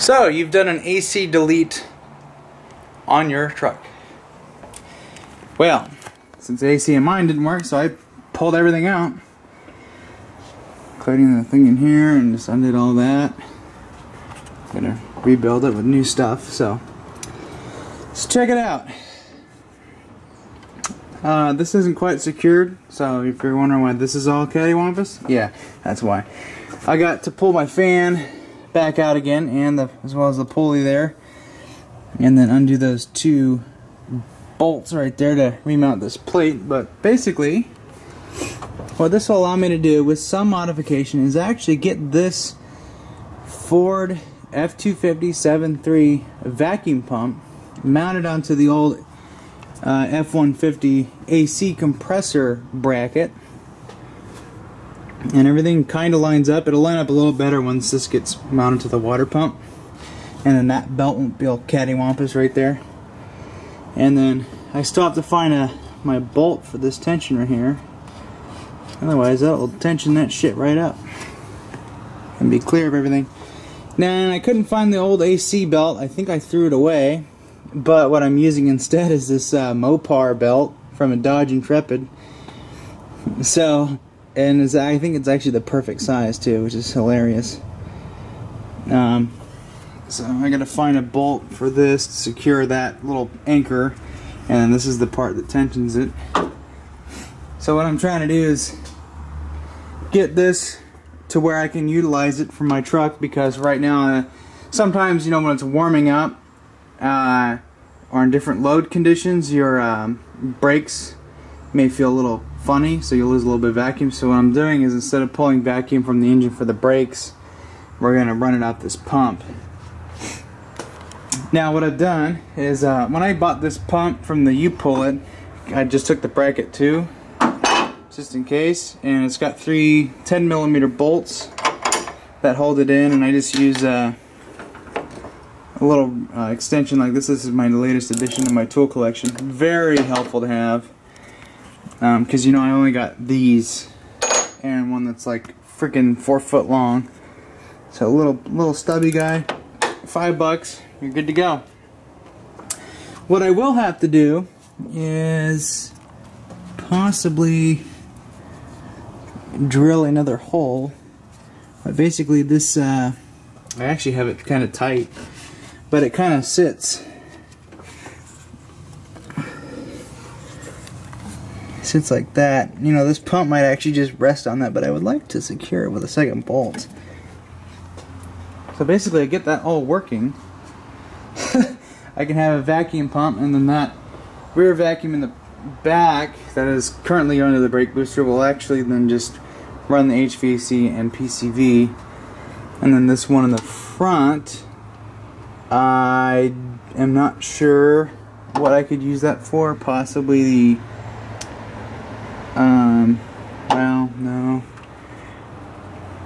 So you've done an AC delete on your truck. Well, since the AC in mine didn't work, so I pulled everything out, including the thing in here, and just undid all that. I'm gonna rebuild it with new stuff, so let's check it out. This isn't quite secured, so if you're wondering why this is all cattywampus, yeah, that's why. I got to pull my fan back out again, and as well as the pulley there, and then undo those two bolts right there to remount this plate. But basically, what this will allow me to do with some modification is actually get this Ford F250 7.3 vacuum pump mounted onto the old F150 AC compressor bracket, and everything kind of lines up. It'll line up a little better once this gets mounted to the water pump, and then that belt won't be all cattywampus right there. And then I still have to find my bolt for this tensioner here, otherwise that'll tension that shit right up and be clear of everything. Now, I couldn't find the old AC belt. I think I threw it away, but what I'm using instead is this Mopar belt from a Dodge Intrepid. So, and I think it's actually the perfect size too, which is hilarious. So I gotta find a bolt for this to secure that little anchor, and this is the part that tensions it. So what I'm trying to do is get this to where I can utilize it for my truck, because right now, sometimes, you know, when it's warming up, or in different load conditions, your brakes may feel a little funny, so you'll lose a little bit of vacuum. So what I'm doing is, instead of pulling vacuum from the engine for the brakes, we're going to run it out this pump. Now what I've done is, when I bought this pump from the U-Pull-It, I just took the bracket too, just in case, and it's got three 10mm bolts that hold it in, and I just use a little extension like this. This is my latest addition to my tool collection. Very helpful to have, because, you know, I only got these and one that's like freaking 4 foot long. So a little stubby guy, $5, you're good to go. What I will have to do is possibly drill another hole. But basically this, I actually have it kind of tight, but it kind of sits like that. You know, this pump might actually just rest on that, but I would like to secure it with a second bolt. So basically, I get that all working. I can have a vacuum pump, and then that rear vacuum in the back that is currently under the brake booster will actually then just run the HVAC and PCV. And then this one in the front, I am not sure what I could use that for. Possibly the, well, no.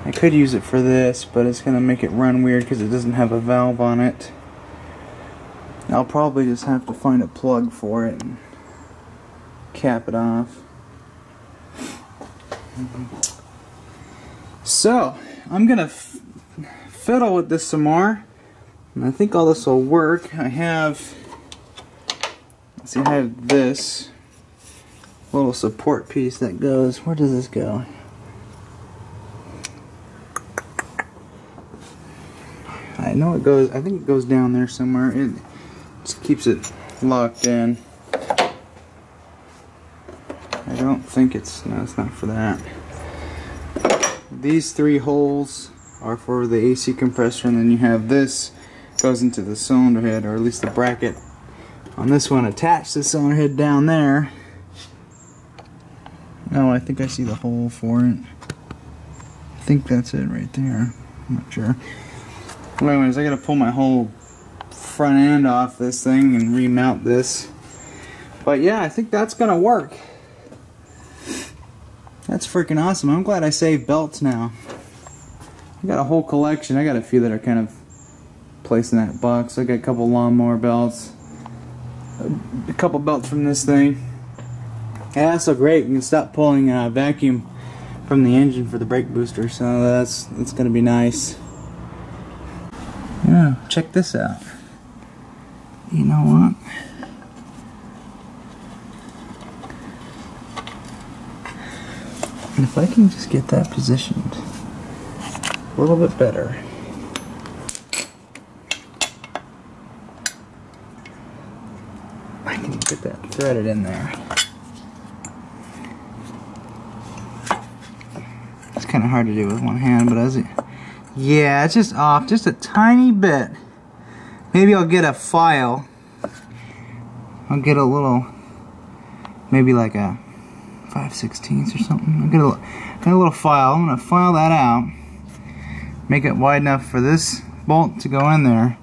I could use it for this, but it's going to make it run weird because it doesn't have a valve on it. I'll probably just have to find a plug for it and cap it off. So, I'm going to fiddle with this some more, and I think all this will work. I have, let's see, I have this little support piece that goes, where does this go? I know it goes, I think it goes down there somewhere. It just keeps it locked in. I don't think it's, no, it's not for that. These three holes are for the AC compressor, and then you have this goes into the cylinder head, or at least the bracket on this one attached to the cylinder head down there. Oh, I think I see the hole for it. I think that's it right there. I'm not sure. Well, anyways, I gotta pull my whole front end off this thing and remount this. But yeah, I think that's gonna work. That's freaking awesome. I'm glad I saved belts now. I got a whole collection. I got a few that are kind of placed in that box. I got a couple lawnmower belts, a couple belts from this thing. Yeah, that's so great. You can stop pulling vacuum from the engine for the brake booster, so that's gonna be nice. Yeah, check this out. You know what? And if I can just get that positioned a little bit better. I can get that threaded in there. It's kind of hard to do with one hand, but yeah, it's just off just a tiny bit. Maybe I'll get a file. I'll get a little, maybe like a 5/16 or something. I'll get a little file. I'm gonna file that out. Make it wide enough for this bolt to go in there.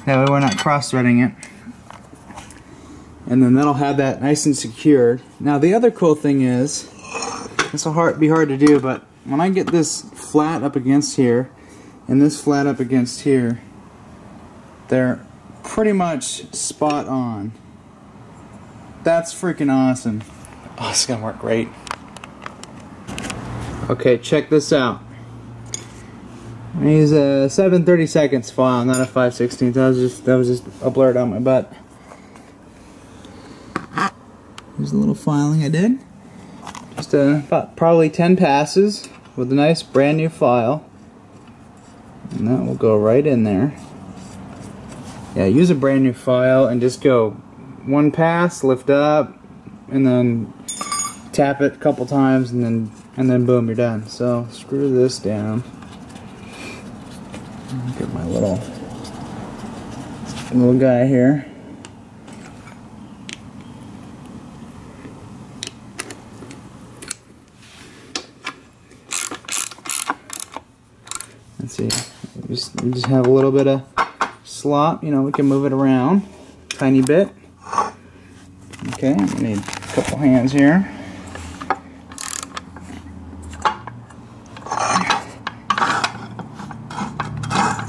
That way we're not cross-threading it. And then that'll have that nice and secured. Now the other cool thing is, this will be hard to do, but when I get this flat up against here and this flat up against here, they're pretty much spot on. That's freaking awesome. Oh, it's gonna work great. Okay, check this out. I use a 7/32 file, not a 5/16. That was just a blur down my butt. Here's a little filing I did. Just about probably 10 passes with a nice brand new file. And that will go right in there. Yeah, use a brand new file and just go one pass, lift up, and then tap it a couple times, and then boom, you're done. So screw this down. Look at my little guy here. Let's see. We just have a little bit of slop. You know, we can move it around a tiny bit. Okay, we need a couple hands here.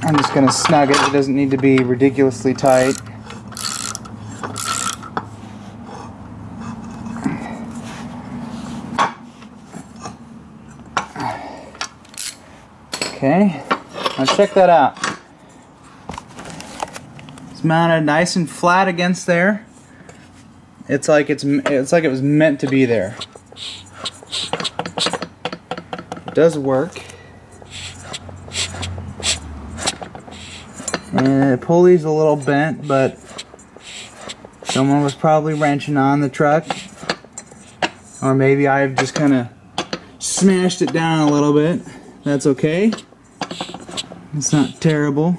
I'm just going to snug it. It doesn't need to be ridiculously tight. Okay, now check that out. It's mounted nice and flat against there. It's like it was meant to be there. It does work. And the pulley's a little bent, but someone was probably wrenching on the truck. Or maybe I've just kind of smashed it down a little bit. That's okay. It's not terrible.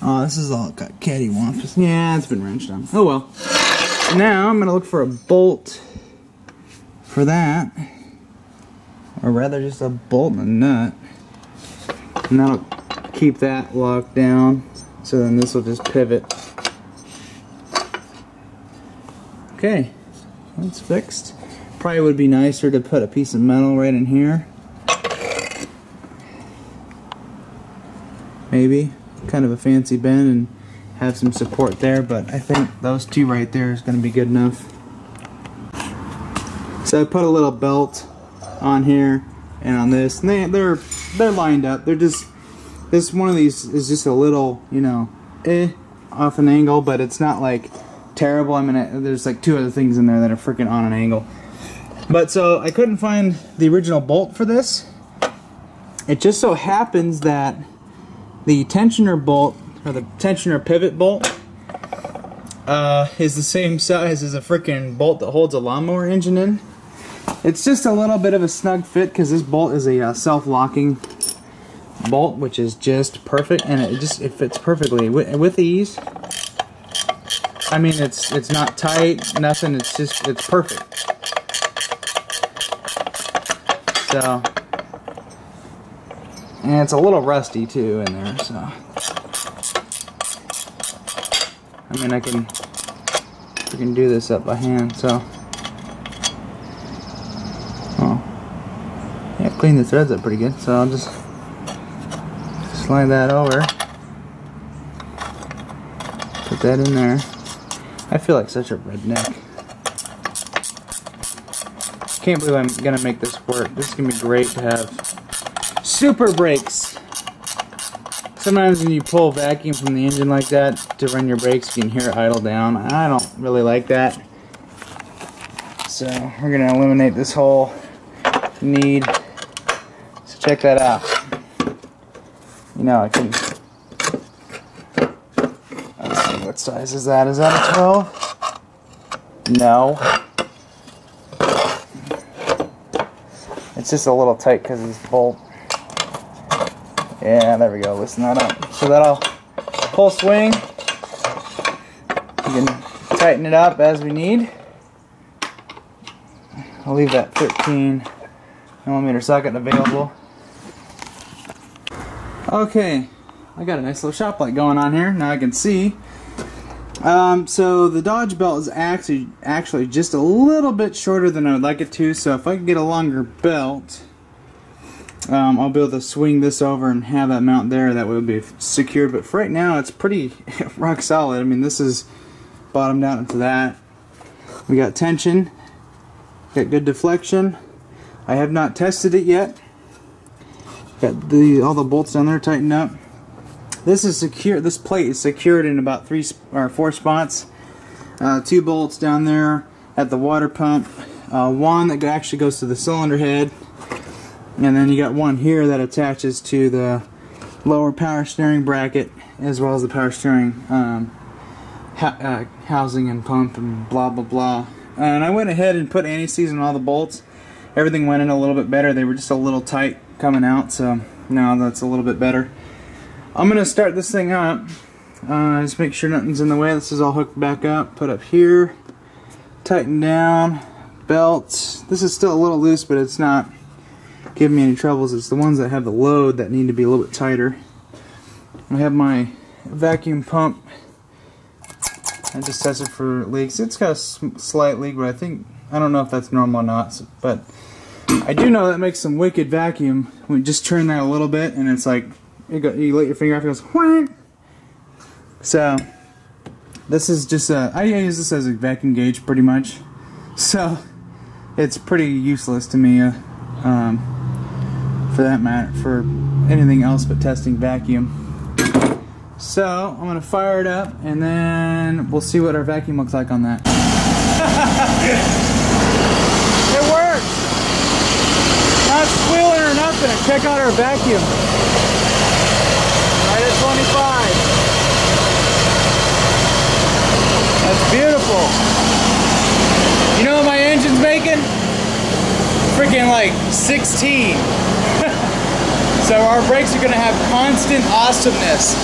Oh, this is all got cattywampus. Yeah, it's been wrenched on. Oh well. Now I'm gonna look for a bolt for that, or rather just a bolt and a nut, and that'll keep that locked down. So then this will just pivot. Okay, that's fixed. Probably would be nicer to put a piece of metal right in here. Maybe kind of a fancy bend and have some support there, but I think those two right there is going to be good enough. So I put a little belt on here and on this, and they're lined up. They're just, this one of these is just a little, you know, off an angle, but it's not like terrible. I mean, there's like two other things in there that are freaking on an angle. But so I couldn't find the original bolt for this. It just so happens that the tensioner bolt, or the tensioner pivot bolt, is the same size as a freaking bolt that holds a lawnmower engine in. It's just a little bit of a snug fit because this bolt is a self-locking bolt, which is just perfect, and it fits perfectly with ease. I mean, it's not tight, nothing. It's perfect. So, and it's a little rusty too in there. So, I mean, I can do this up by hand. So, oh, yeah, clean the threads up pretty good. So I'll just slide that over, put that in there. I feel like such a redneck. Can't believe I'm gonna make this work. This is gonna be great to have super brakes. sometimes when you pull vacuum from the engine like that to run your brakes, you can hear it idle down. I don't really like that. So we're going to eliminate this whole need. So check that out. You know, I can... Let's see, what size is that? Is that a 12? No. It's just a little tight because of this bolt. Yeah, there we go. Loosen that up. So that'll full swing. You can tighten it up as we need. I'll leave that 13mm socket available. Okay, I got a nice little shop light going on here. Now I can see. So the Dodge belt is actually just a little bit shorter than I would like it to. So if I could get a longer belt, I'll be able to swing this over and have that mount there. That would be secured. But for right now, it's pretty rock solid. I mean, this is bottomed out into that. We got tension. Got good deflection. I have not tested it yet. Got all the bolts down there tightened up. This is secure. This plate is secured in about 3 or 4 spots. 2 bolts down there at the water pump. One that actually goes to the cylinder head, and then you got one here that attaches to the lower power steering bracket, as well as the power steering housing and pump and blah blah blah. And I went ahead and put anti-seize on all the bolts. Everything went in a little bit better. They were just a little tight coming out, so now that's a little bit better. I'm going to start this thing up. Just make sure nothing's in the way. This is all hooked back up. Put up here. Tighten down. Belts. This is still a little loose, but it's not giving me any troubles. It's the ones that have the load that need to be a little bit tighter. I have my vacuum pump. I just tested for leaks. It's got a slight leak, but I don't know if that's normal or not. But I do know that makes some wicked vacuum. We just turn that a little bit, and it's like you let your finger off, it goes whack. So this is just I use this as a vacuum gauge pretty much. So it's pretty useless to me for that matter, for anything else but testing vacuum. So I'm going to fire it up, and then we'll see what our vacuum looks like on that. It works! Not squealing or nothing. Check out our vacuum. Right at 25. That's beautiful. You know what my engine's making? Freaking like 16. So our brakes are going to have constant awesomeness.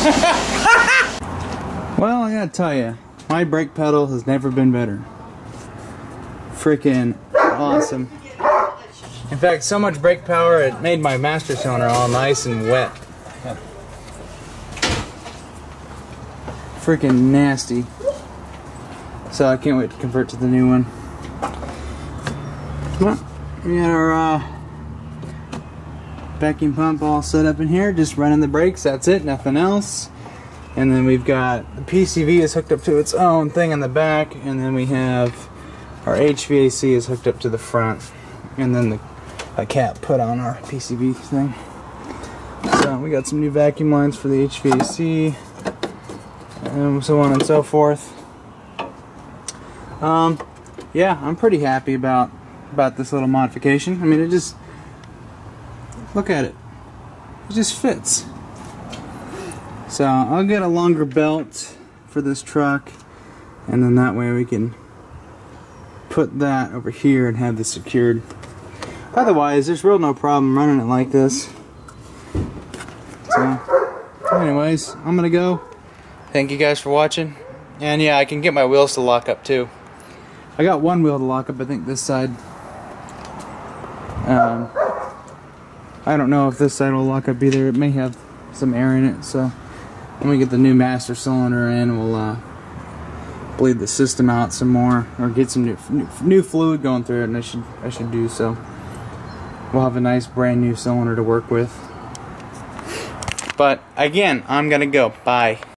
Well, I gotta tell you, my brake pedal has never been better. Freaking awesome. In fact, so much brake power it made my master cylinder all nice and wet. Freaking nasty. So I can't wait to convert to the new one. Well, we got our vacuum pump all set up in here, just running the brakes, that's it, nothing else. And then we've got the PCV is hooked up to its own thing in the back, and then we have our HVAC is hooked up to the front, and then a cap put on our PCV thing. So we got some new vacuum lines for the HVAC, and so on and so forth. Yeah, I'm pretty happy about this little modification. I mean, it just, look at it. It just fits. So I'll get a longer belt for this truck, and then that way we can put that over here and have this secured. Otherwise, there's real no problem running it like this. So anyways, I'm gonna go. Thank you guys for watching. And yeah, I can get my wheels to lock up too. I got one wheel to lock up, I think this side. I don't know if this side will lock up either. It may have some air in it, so when we get the new master cylinder in, we'll bleed the system out some more, or get some new fluid going through it, and I should do so. We'll have a nice brand new cylinder to work with. But again, I'm gonna go. Bye.